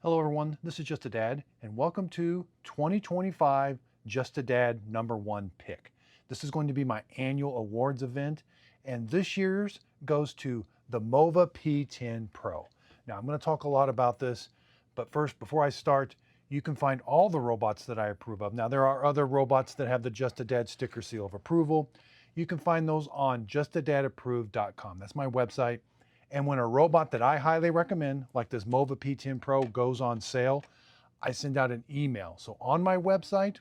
Hello everyone, this is Just a Dad, and welcome to 2025 Just a Dad #1 pick. This is going to be my annual awards event, and this year's goes to the Mova P10 Pro. Now I'm going to talk a lot about this, but first, before I start, you can find all the robots that I approve of. Now there are other robots that have the Just a Dad sticker seal of approval. You can find those on justadadapproved.com. That's my website. And when a robot that I highly recommend, like this Mova P10 Pro, goes on sale, I send out an email. So on my website,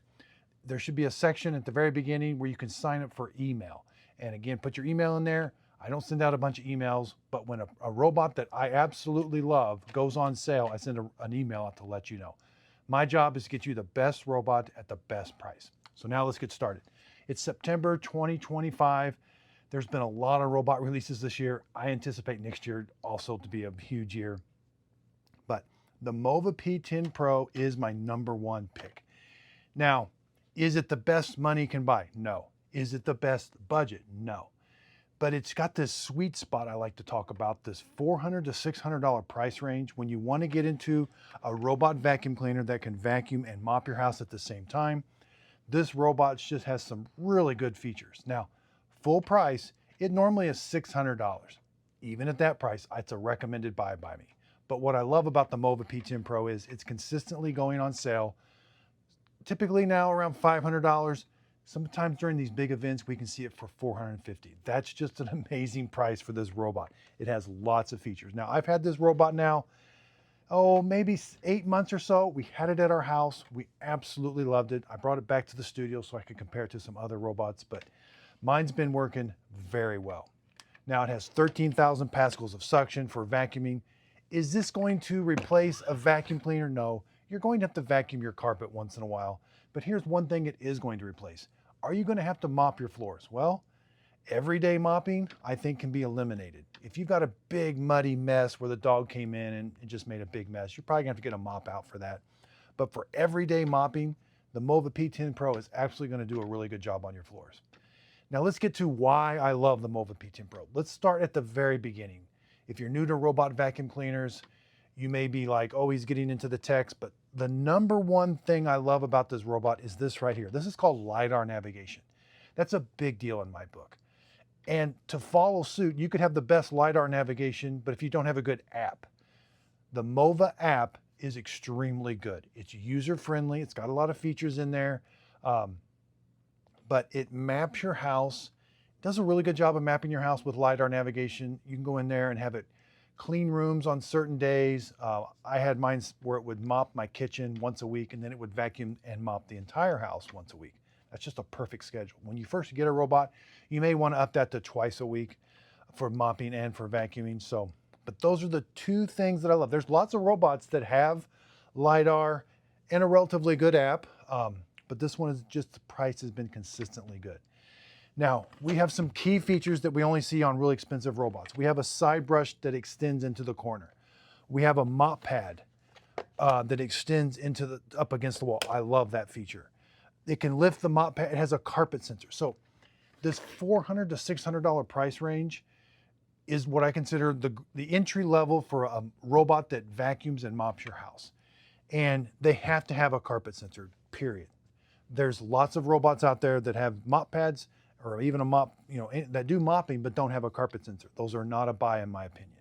there should be a section at the very beginning where you can sign up for email. And again, put your email in there. I don't send out a bunch of emails, but when a robot that I absolutely love goes on sale, I send an email out to let you know. My job is to get you the best robot at the best price. So now let's get started. It's September 2025. There's been a lot of robot releases this year. I anticipate next year also to be a huge year. But the Mova P10 Pro is my #1 pick. Now, is it the best money can buy? No. Is it the best budget? No. But it's got this sweet spot I like to talk about, this $400 to $600 price range when you want to get into a robot vacuum cleaner that can vacuum and mop your house at the same time. This robot just has some really good features. Now, full price, it normally is $600. Even at that price, it's a recommended buy by me. But what I love about the Mova P10 Pro is it's consistently going on sale. Typically now around $500. Sometimes during these big events, we can see it for $450. That's just an amazing price for this robot. It has lots of features. Now, I've had this robot now, maybe 8 months or so. We had it at our house. We absolutely loved it. I brought it back to the studio so I could compare it to some other robots, but mine's been working very well. Now it has 13,000 pascals of suction for vacuuming. Is this going to replace a vacuum cleaner? No. You're going to have to vacuum your carpet once in a while. But here's one thing it is going to replace. Are you going to have to mop your floors? Well, everyday mopping, I think, can be eliminated. If you've got a big muddy mess where the dog came in and it just made a big mess, you're probably going to have to get a mop out for that. But for everyday mopping, the Mova P10 Pro is absolutely going to do a really good job on your floors. Now let's get to why I love the Mova P10 Pro. Let's start at the very beginning. If you're new to robot vacuum cleaners, you may be like, oh, he's getting into the techs, but the #1 thing I love about this robot is this right here. This is called LiDAR navigation. That's a big deal in my book. And to follow suit, you could have the best LiDAR navigation, but if you don't have a good app, the Mova app is extremely good. It's user-friendly. It's got a lot of features in there. But it maps your house, does a really good job of mapping your house with LiDAR navigation. You can go in there and have it clean rooms on certain days. I had mine where it would mop my kitchen once a week, and then it would vacuum and mop the entire house once a week. That's just a perfect schedule. When you first get a robot, you may want to up that to twice a week for mopping and for vacuuming. But those are the two things that I love. There's lots of robots that have LiDAR and a relatively good app. But this one is just, the price has been consistently good. Now, we have some key features that we only see on really expensive robots. We have a side brush that extends into the corner. We have a mop pad that extends into up against the wall. I love that feature. It can lift the mop pad. It has a carpet sensor. So this $400 to $600 price range is what I consider the entry level for a robot that vacuums and mops your house. And they have to have a carpet sensor, period. There's lots of robots out there that have mop pads or even a mop, that do mopping but don't have a carpet sensor. Those are not a buy in my opinion.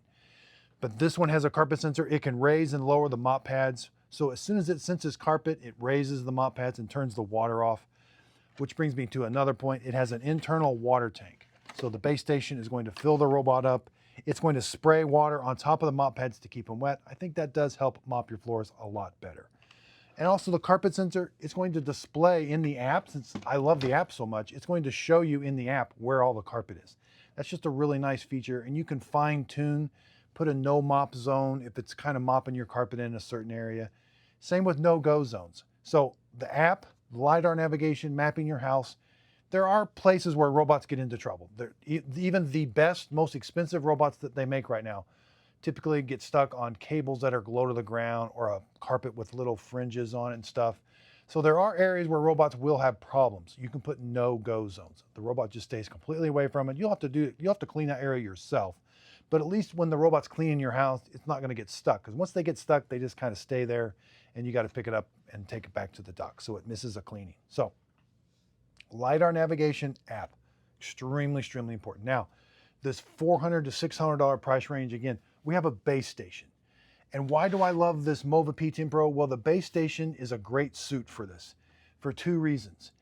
But this one has a carpet sensor. It can raise and lower the mop pads. So as soon as it senses carpet, it raises the mop pads and turns the water off, which brings me to another point. It has an internal water tank. So the base station is going to fill the robot up. It's going to spray water on top of the mop pads to keep them wet. I think that does help mop your floors a lot better. And also the carpet sensor, it's going to display in the app, since I love the app so much, it's going to show you in the app where all the carpet is. That's just a really nice feature, and you can fine tune, put a no mop zone if it's kind of mopping your carpet in a certain area. Same with no go zones. So the app, the LiDAR navigation, mapping your house, there are places where robots get into trouble. Even the best, most expensive robots that they make right now typically get stuck on cables that are low to the ground or a carpet with little fringes on it and stuff. So there are areas where robots will have problems. You can put no-go zones. The robot just stays completely away from it. You'll have to clean that area yourself, but at least when the robot's cleaning your house, it's not going to get stuck, because once they get stuck, they just kind of stay there, and you got to pick it up and take it back to the dock, so it misses a cleaning. So LiDAR navigation app, extremely, extremely important. Now, this $400 to $600 price range, again, we have a base station. And why do I love this Mova P10 Pro? Well, the base station is a great suit for this, for two reasons.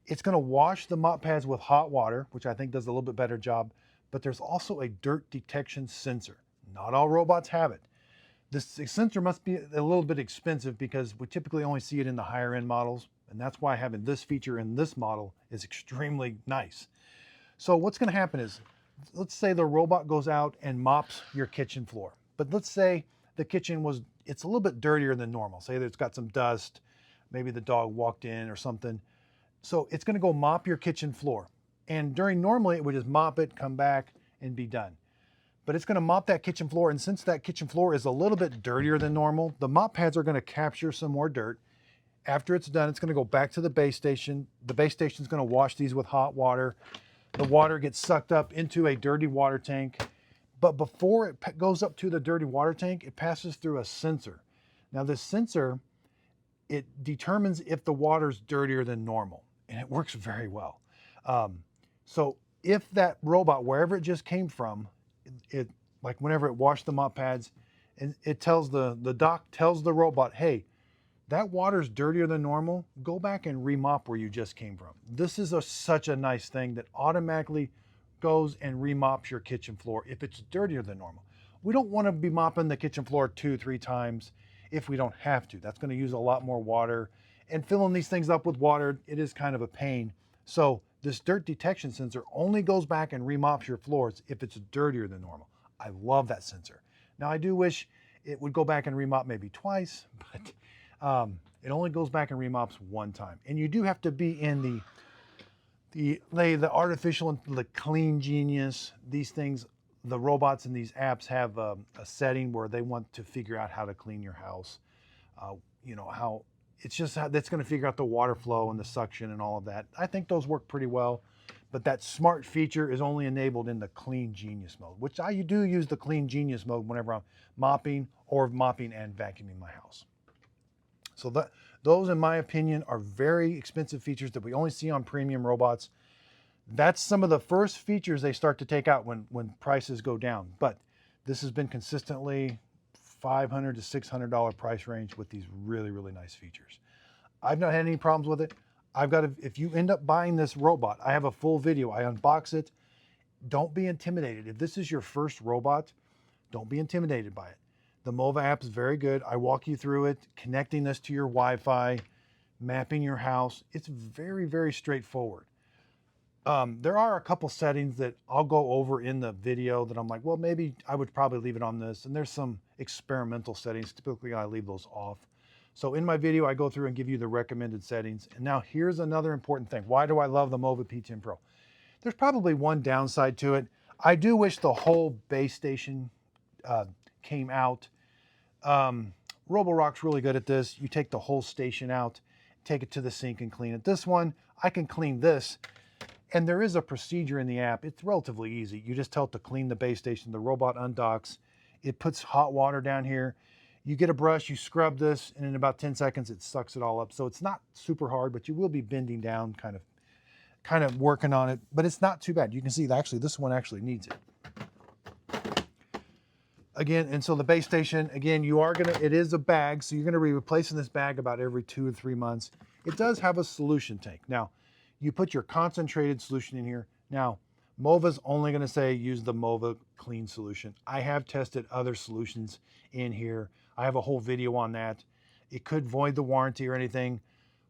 It's going to wash the mop pads with hot water, which I think does a little bit better job, but there's also a dirt detection sensor. Not all robots have it. This sensor must be a little bit expensive because we typically only see it in the higher end models, and that's why having this feature in this model is extremely nice. So what's going to happen is, let's say the robot goes out and mops your kitchen floor, but let's say the kitchen it's a little bit dirtier than normal. Say that it's got some dust, maybe the dog walked in or something. So it's going to go mop your kitchen floor. And normally it would just mop it, come back, and be done. But it's going to mop that kitchen floor, and since that kitchen floor is a little bit dirtier than normal, the mop pads are going to capture some more dirt. After it's done, it's going to go back to the base station. The base station is going to wash these with hot water. The water gets sucked up into a dirty water tank. But before it goes up to the dirty water tank, it passes through a sensor. Now this sensor, it determines if the water's dirtier than normal, and it works very well. So if that robot, wherever it just came from, like whenever it washed the mop pads, and it tells the dock tells the robot, hey, that water's dirtier than normal, go back and remop where you just came from. This is such a nice thing that automatically goes and remops your kitchen floor if it's dirtier than normal. We don't want to be mopping the kitchen floor 2-3 times if we don't have to. That's going to use a lot more water, and filling these things up with water, it is kind of a pain. So this dirt detection sensor only goes back and remops your floors if it's dirtier than normal. I love that sensor. Now I do wish it would go back and remop maybe twice, but it only goes back and remops one time. And you do have to be in the artificial, the Clean Genius, these things, the robots in these apps have a setting where they want to figure out how to clean your house. You know, how it's just how that's going to figure out the water flow and the suction and all of that. I think those work pretty well, but that smart feature is only enabled in the Clean Genius mode, which I do use the Clean Genius mode whenever I'm mopping and vacuuming my house. So those, in my opinion, are very expensive features that we only see on premium robots. That's some of the first features they start to take out when prices go down. But this has been consistently $500 to $600 price range with these really, really nice features. I've not had any problems with it. If you end up buying this robot, I have a full video. I unbox it. Don't be intimidated. If this is your first robot, don't be intimidated by it. The Mova app is very good. I walk you through it, connecting this to your Wi-Fi, mapping your house. It's very, very straightforward. There are a couple settings that I'll go over in the video that I'm like, well, maybe I would probably leave it on this. And there's some experimental settings. Typically, I leave those off. So in my video, I go through and give you the recommended settings. And now here's another important thing. Why do I love the Mova P10 Pro? There's probably one downside to it. I do wish the whole base station came out. Roborock's really good at this. You take the whole station out, take it to the sink and clean it. This one, I can clean this. And there is a procedure in the app. It's relatively easy. You just tell it to clean the base station. The robot undocks. It puts hot water down here. You get a brush, you scrub this, and in about 10 seconds, it sucks it all up. So it's not super hard, but you will be bending down, kind of working on it. But it's not too bad. You can see that actually this one actually needs it. Again, and so the base station, again, it is a bag, so you're gonna be replacing this bag about every 2 or 3 months. It does have a solution tank. Now, you put your concentrated solution in here. Now, Mova's only gonna say use the Mova Clean solution. I have tested other solutions in here. I have a whole video on that. It could void the warranty or anything.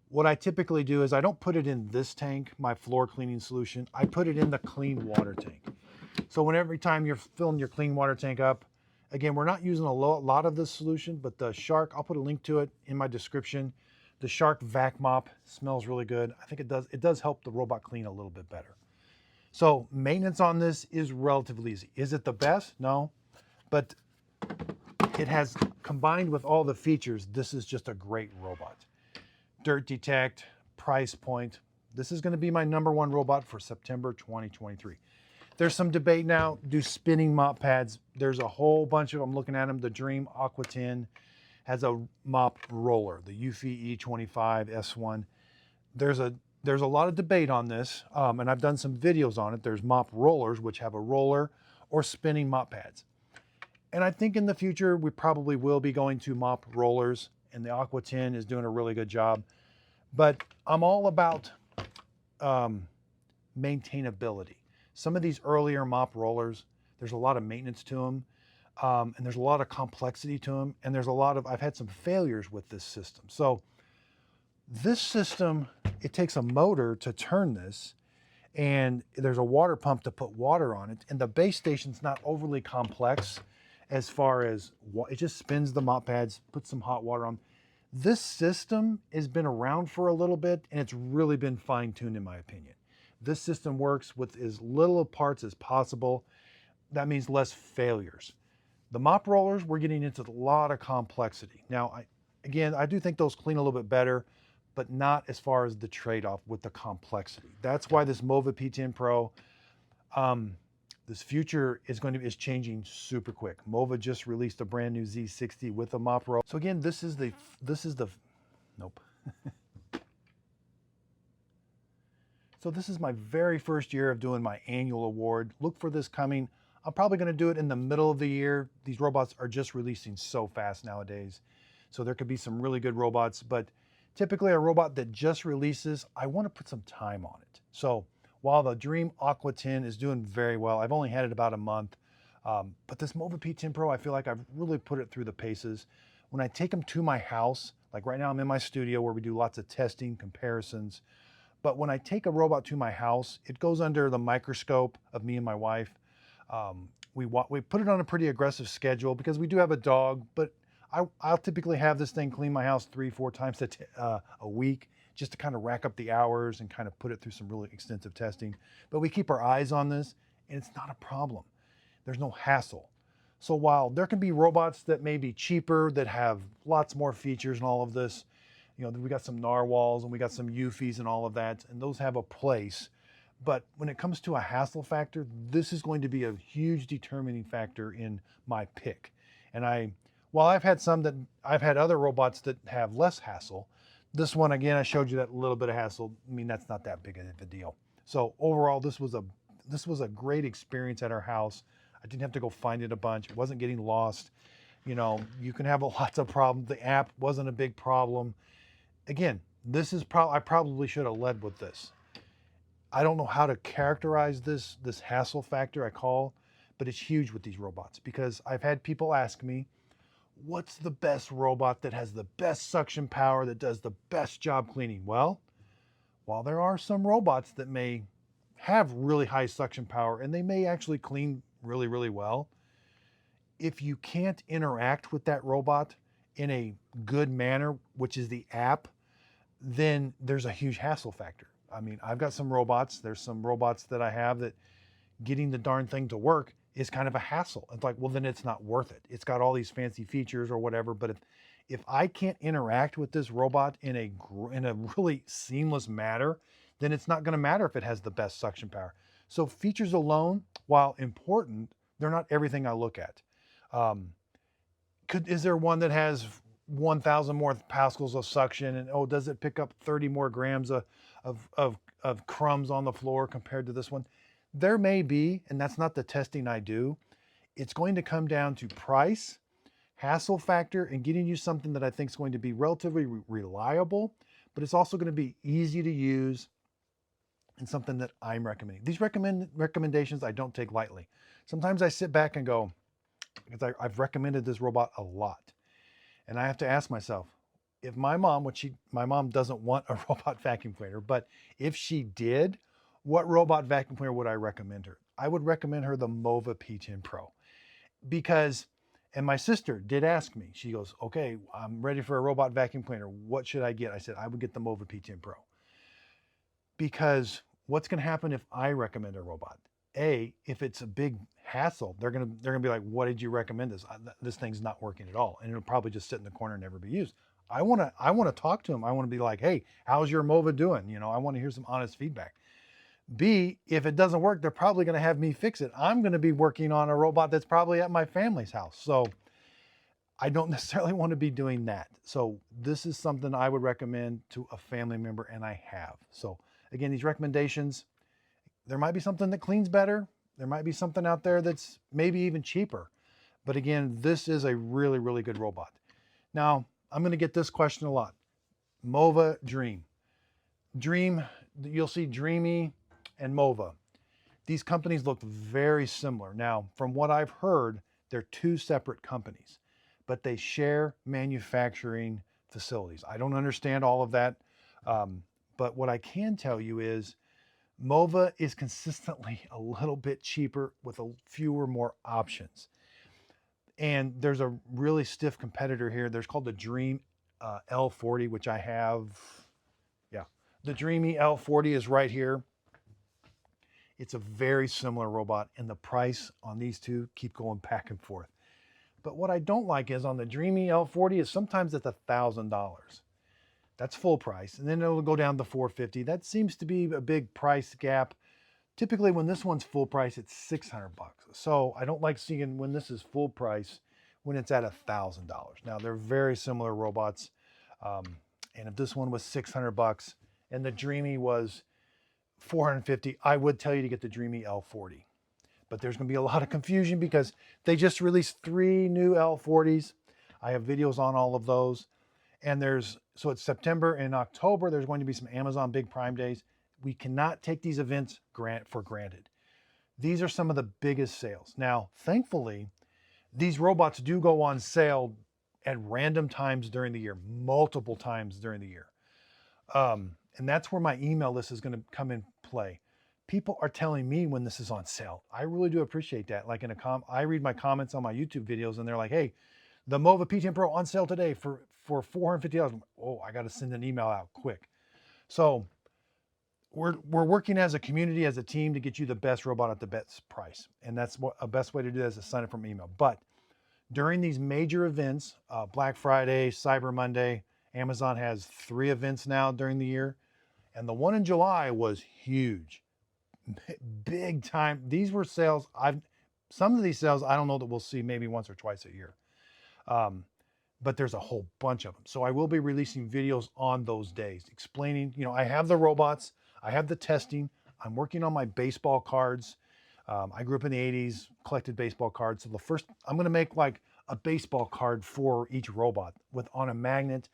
What I typically do is I don't put it in this tank, my floor cleaning solution. I put it in the clean water tank. So every time you're filling your clean water tank up, again, we're not using a lot of this solution, but the Shark, I'll put a link to it in my description. The Shark Vac Mop smells really good. I think it does help the robot clean a little bit better. So maintenance on this is relatively easy. Is it the best? No, but it has, combined with all the features, this is just a great robot. Dirt detect, price point. This is going to be my #1 robot for September 2023. There's some debate now, do spinning mop pads. There's a whole bunch of them, looking at them. The Dream Aqua 10 has a mop roller, the Eufy E25 S1. There's a lot of debate on this, and I've done some videos on it. There's mop rollers, which have a roller, or spinning mop pads. And I think in the future, we probably will be going to mop rollers, and the Aqua 10 is doing a really good job. But I'm all about maintainability. Some of these earlier mop rollers, there's a lot of maintenance to them, and there's a lot of complexity to them, and I've had some failures with this system. So this system, it takes a motor to turn this, and there's a water pump to put water on it, and the base station's not overly complex as far as, it just spins the mop pads, puts some hot water on. This system has been around for a little bit, and it's really been fine-tuned in my opinion. This system works with as little parts as possible. That means less failures. The mop rollers, we're getting into a lot of complexity. Now, I do think those clean a little bit better, but not as far as the trade-off with the complexity. That's why this Mova P10 Pro, this future is changing super quick. Mova just released a brand new Z60 with a mop roll. So again, this is the nope. So this is my very first year of doing my annual award. Look for this coming. I'm probably going to do it in the middle of the year. These robots are just releasing so fast nowadays. So there could be some really good robots, but typically a robot that just releases, I want to put some time on it. So while the Dream Aqua 10 is doing very well, I've only had it about a month, but this Mova P10 Pro, I feel like I've really put it through the paces. When I take them to my house, like right now I'm in my studio where we do lots of testing, comparisons, but when I take a robot to my house, it goes under the microscope of me and my wife. We put it on a pretty aggressive schedule because we do have a dog, but I'll typically have this thing clean my house 3-4 times a week, just to kind of rack up the hours and kind of put it through some really extensive testing. But we keep our eyes on this, and it's not a problem. There's no hassle. So while there can be robots that may be cheaper, that have lots more features and all of this, you know, we got some narwhals and we got some Eufys and all of that, and those have a place. But when it comes to a hassle factor, this is going to be a huge determining factor in my pick. And while I've had other robots that have less hassle, this one, again, I showed you that little bit of hassle. I mean, that's not that big of a deal. So overall, this was a great experience at our house. I didn't have to go find it a bunch. It wasn't getting lost. You know, you can have lots of problems. The app wasn't a big problem. Again, I probably should have led with this. I don't know how to characterize this hassle factor I call, but it's huge with these robots because I've had people ask me, what's the best robot that has the best suction power, that does the best job cleaning? Well, while there are some robots that may have really high suction power and they may actually clean really, really well, if you can't interact with that robot in a good manner, which is the app, then there's a huge hassle factor. I mean, I've got some robots. There's some robots that I have that getting the darn thing to work is kind of a hassle. It's like, well, then it's not worth it. It's got all these fancy features or whatever, but if I can't interact with this robot in a really seamless manner, then it's not going to matter if it has the best suction power. So features alone, while important, they're not everything I look at. Is there one that has 1,000 more pascals of suction, and does it pick up 30 more grams of crumbs on the floor compared to this one? There may be, and that's not the testing I do. It's going to come down to price, hassle factor, and getting you something that I think is going to be relatively reliable, but it's also going to be easy to use and something that I'm recommending. These recommendations I don't take lightly. Sometimes I sit back and go, because I've recommended this robot a lot, and I have to ask myself, if my mom doesn't want a robot vacuum cleaner, but if she did, what robot vacuum cleaner would I recommend her? I would recommend her the Mova P10 Pro because, and my sister did ask me, she goes, okay, I'm ready for a robot vacuum cleaner. What should I get? I said, I would get the Mova P10 Pro because what's going to happen if I recommend a robot? If it's a big hassle, they're going to be like, what did you recommend this? This thing's not working at all. And it'll probably just sit in the corner and never be used. I want to talk to them. I want to be like, hey, how's your Mova doing? You know, I want to hear some honest feedback. B, if it doesn't work, they're probably going to have me fix it. I'm going to be working on a robot that's probably at my family's house. So I don't necessarily want to be doing that. So this is something I would recommend to a family member, and I have. So again, these recommendations, there might be something that cleans better. There might be something out there that's maybe even cheaper. But again, this is a really, really good robot. Now, I'm going to get this question a lot. Mova Dream. Dream, you'll see Dreamy and Mova. These companies look very similar. Now, from what I've heard, they're two separate companies, but they share manufacturing facilities. I don't understand all of that, but what I can tell you is Mova is consistently a little bit cheaper with a fewer more options. And there's a really stiff competitor here. There's called the Dream L40, which I have. Yeah, the Dreamy L40 is right here. It's a very similar robot, and the price on these two keep going back and forth. But what I don't like is on the Dreamy L40 is sometimes it's $1,000. That's full price, and then it'll go down to $450. That seems to be a big price gap. Typically, when this one's full price, it's $600. So I don't like seeing when this is full price when it's at $1,000. Now they're very similar robots, and if this one was $600 and the Dreamy was $450, I would tell you to get the Dreamy L40. But there's going to be a lot of confusion because they just released 3 new L40s. I have videos on all of those, and so it's September and October. There's going to be some Amazon Big Prime Days. We cannot take these events for granted. These are some of the biggest sales. Now, thankfully, these robots do go on sale at random times during the year, multiple times during the year. And that's where my email list is going to come in play. People are telling me when this is on sale. I really do appreciate that. Like I read my comments on my YouTube videos, and they're like, "Hey, the Mova P10 Pro on sale today for $450." Oh, I got to send an email out quick. So we're working as a community, as a team, to get you the best robot at the best price. And that's what a best way to do that is to sign up from email. But during these major events, Black Friday, Cyber Monday, Amazon has 3 events now during the year. And the one in July was huge, big time. These were sales. Some of these sales, I don't know that we'll see maybe once or twice a year. But there's a whole bunch of them. So I will be releasing videos on those days explaining, I have the robots, I have the testing, I'm working on my baseball cards. I grew up in the 80s, collected baseball cards. So I'm going to make like a baseball card for each robot on a magnet,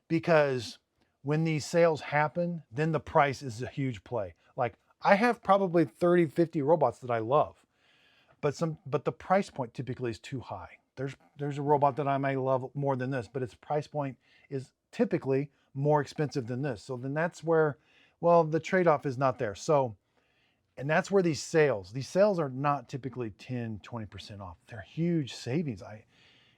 because when these sales happen, then the price is a huge play. Like I have probably 30, 50 robots that I love, but the price point typically is too high. There's a robot that I may love more than this, but its price point is typically more expensive than this. So then that's where, the trade-off is not there. So, and that's where these sales are not typically 10, 20% off. They're huge savings.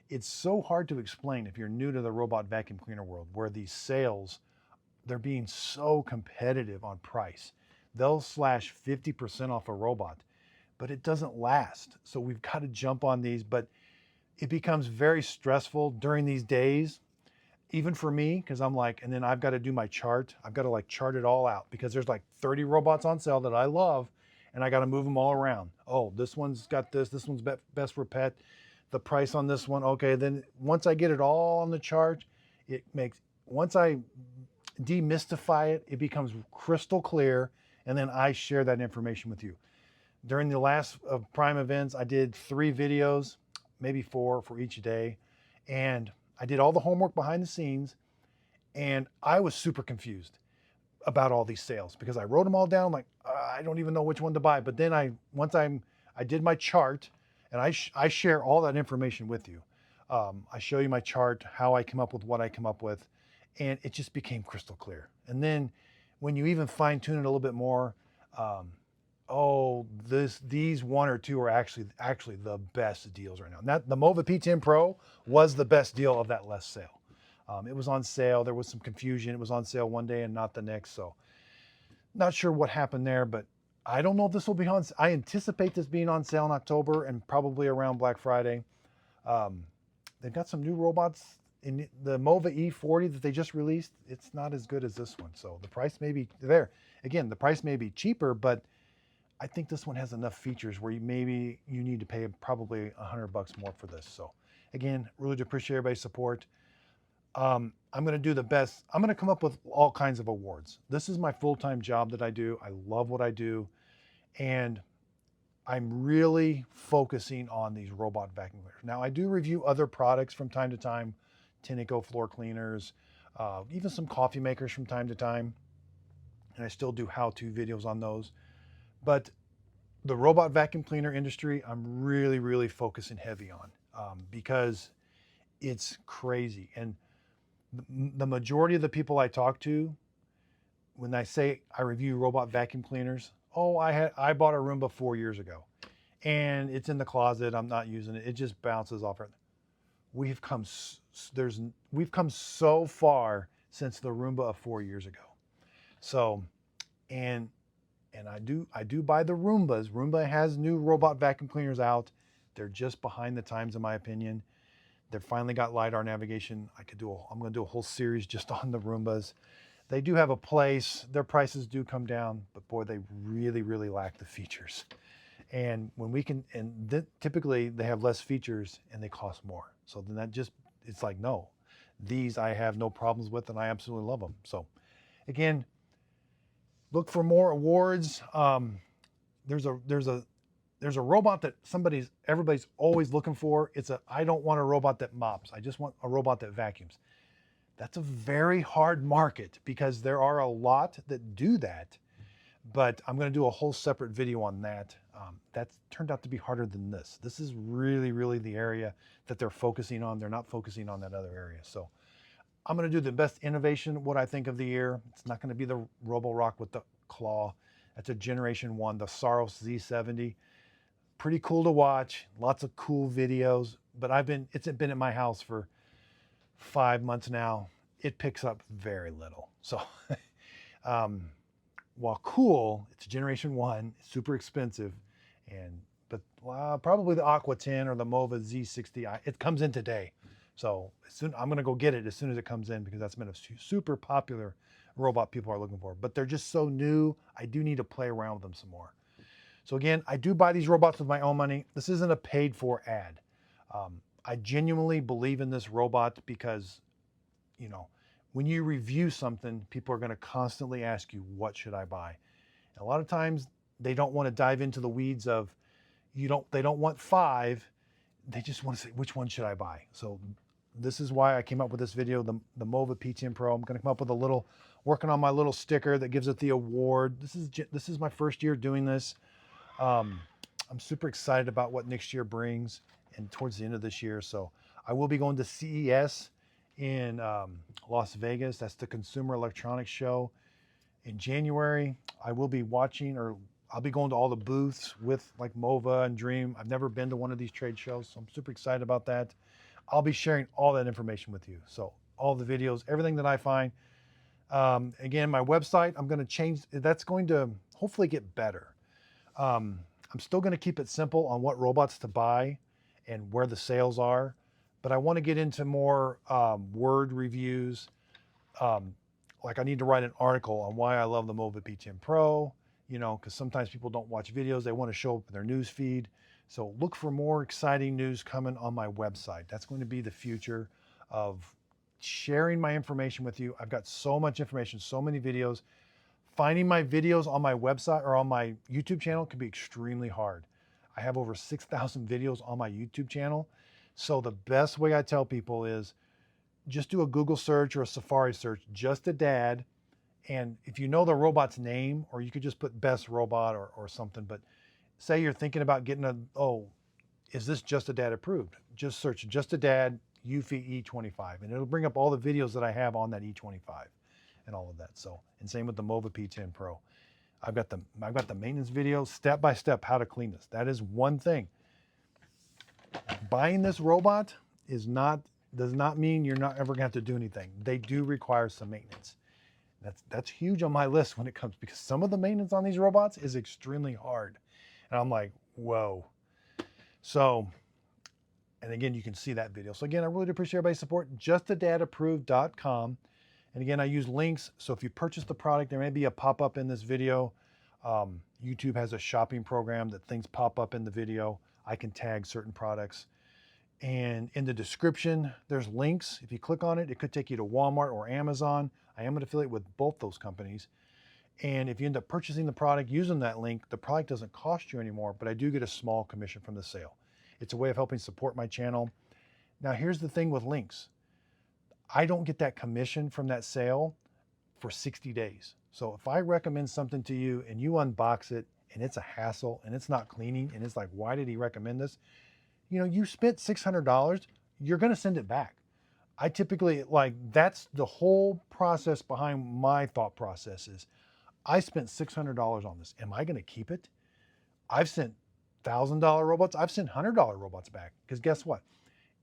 It's so hard to explain if you're new to the robot vacuum cleaner world, where these sales, they're being so competitive on price. They'll slash 50% off a robot, but it doesn't last. So we've got to jump on these, but it becomes very stressful during these days, even for me, because I'm like, and then I've got to do my chart. I've got to like chart it all out because there's like 30 robots on sale that I love, and I got to move them all around. Oh, this one's got this one's best for pet. The price on this one. Okay, then once I get it all on the chart, once I demystify it, it becomes crystal clear, and then I share that information with you. During the last Prime events, I did 3 videos, maybe 4 for each day, and I did all the homework behind the scenes, and I was super confused about all these sales because I wrote them all down like I don't even know which one to buy. But then I did my chart, and I share all that information with you. I show you my chart, how I come up with what I come up with, and it just became crystal clear. And then when you even fine tune it a little bit more, these 1 or 2 are actually the best deals right now. The Mova P10 Pro was the best deal of that last sale. It was on sale. There was some confusion. It was on sale one day and not the next. So not sure what happened there, but I don't know if this will be on. I anticipate this being on sale in October and probably around Black Friday. They've got some new robots in the Mova E40 that they just released, it's not as good as this one. So the price may be there. Again, the price may be cheaper, but I think this one has enough features where maybe you need to pay probably $100 more for this. So again, really appreciate everybody's support. I'm going to do the best. I'm going to come up with all kinds of awards. This is my full-time job that I do. I love what I do. And I'm really focusing on these robot vacuum cleaners. Now, I do review other products from time to time, Tineco floor cleaners, even some coffee makers from time to time. And I still do how-to videos on those. But the robot vacuum cleaner industry, I'm really, really focusing heavy on because it's crazy. And the majority of the people I talk to, when I say I review robot vacuum cleaners, oh, I bought a Roomba 4 years ago and it's in the closet, I'm not using it, it just bounces off it. We've come so far since the Roomba of 4 years ago. So, and I do buy the Roombas. Roomba has new robot vacuum cleaners out. They're just behind the times in my opinion. They've finally got LiDAR navigation. I'm going to do a whole series just on the Roombas. They do have a place. Their prices do come down, but boy, they really, really lack the features. And when we can, typically they have less features and they cost more. So then it's like, no, these I have no problems with and I absolutely love them. So again, look for more awards. There's a robot that everybody's always looking for. I don't want a robot that mops. I just want a robot that vacuums. That's a very hard market because there are a lot that do that, but I'm going to do a whole separate video on that. That's turned out to be harder than this. This is really, really the area that they're focusing on. They're not focusing on that other area. So I'm going to do the best innovation, what I think of the year. It's not going to be the Roborock with the claw. That's a Generation 1, the Saros Z70. Pretty cool to watch, lots of cool videos, but it's been at my house for 5 months now. It picks up very little. So while cool, it's Generation 1, super expensive, but probably the Aqua 10 or the Mova Z60, it comes in today. So I'm gonna go get it as soon as it comes in because that's been a super popular robot people are looking for, but they're just so new. I do need to play around with them some more. So again, I do buy these robots with my own money. This isn't a paid for ad. I genuinely believe in this robot because, when you review something, people are going to constantly ask you, what should I buy? And a lot of times they don't want to dive into the weeds of, they don't want 5. They just want to say, which one should I buy? So this is why I came up with this video, the Mova P10 Pro. I'm going to come up with working on my little sticker that gives it the award. This is my first year doing this. I'm super excited about what next year brings and towards the end of this year. So I will be going to CES in Las Vegas. That's the Consumer Electronics Show in January. I'll be going to all the booths with like Mova and Dream. I've never been to one of these trade shows, so I'm super excited about that. I'll be sharing all that information with you. So all the videos, everything that I find. Again, my website, I'm going to change. That's going to hopefully get better. I'm still going to keep it simple on what robots to buy and where the sales are, but I want to get into more word reviews. Like I need to write an article on why I love the Mova P10 Pro, because sometimes people don't watch videos. They want to show up in their news feed. So look for more exciting news coming on my website. That's going to be the future of sharing my information with you. I've got so much information, so many videos. Finding my videos on my website or on my YouTube channel can be extremely hard. I have over 6,000 videos on my YouTube channel. So the best way I tell people is just do a Google search or a Safari search, just a dad. And if you know the robot's name, or you could just put best robot or something, but say you're thinking about getting is this Just a Dad approved? Just search Just a Dad Eufy E25 and it'll bring up all the videos that I have on that E25 and all of that. So, and same with the Mova P10 Pro. I've got the maintenance video, step by step, how to clean this. That is one thing. Buying this robot does not mean you're not ever gonna have to do anything. They do require some maintenance. That's huge on my list when it comes, because some of the maintenance on these robots is extremely hard. And I'm like, whoa. So And again, you can see that video. So again, I really appreciate everybody's support. JustADadApproved.com. And again, I use links. So if you purchase the product, there may be a pop-up in this video. YouTube has a shopping program that things pop up in the video. I can tag certain products. And in the description, there's links. If you click on it, it could take you to Walmart or Amazon. I am an affiliate with both those companies. And if you end up purchasing the product using that link, the product doesn't cost you anymore, but I do get a small commission from the sale. It's a way of helping support my channel. Now, here's the thing with links. I don't get that commission from that sale for 60 days. So if I recommend something to you and you unbox it and it's a hassle and it's not cleaning and it's like, why did he recommend this? You know, you spent $600, you're going to send it back. I typically, like, that's the whole process behind my thought process is I spent $600 on this. Am I going to keep it? I've sent $1,000 robots. I've sent $100 robots back because guess what?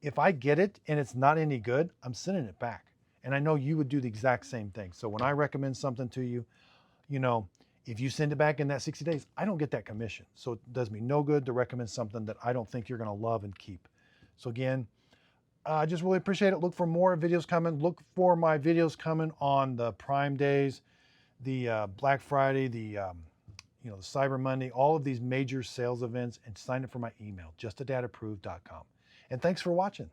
If I get it and it's not any good, I'm sending it back. And I know you would do the exact same thing. So when I recommend something to you, you know, if you send it back in that 60 days, I don't get that commission. So it does me no good to recommend something that I don't think you're going to love and keep. So again, I just really appreciate it. Look for more videos coming. Look for my videos coming on the Prime days, the Black Friday, the the Cyber Monday, all of these major sales events, and sign up for my email, justadadapproved.com. And thanks for watching.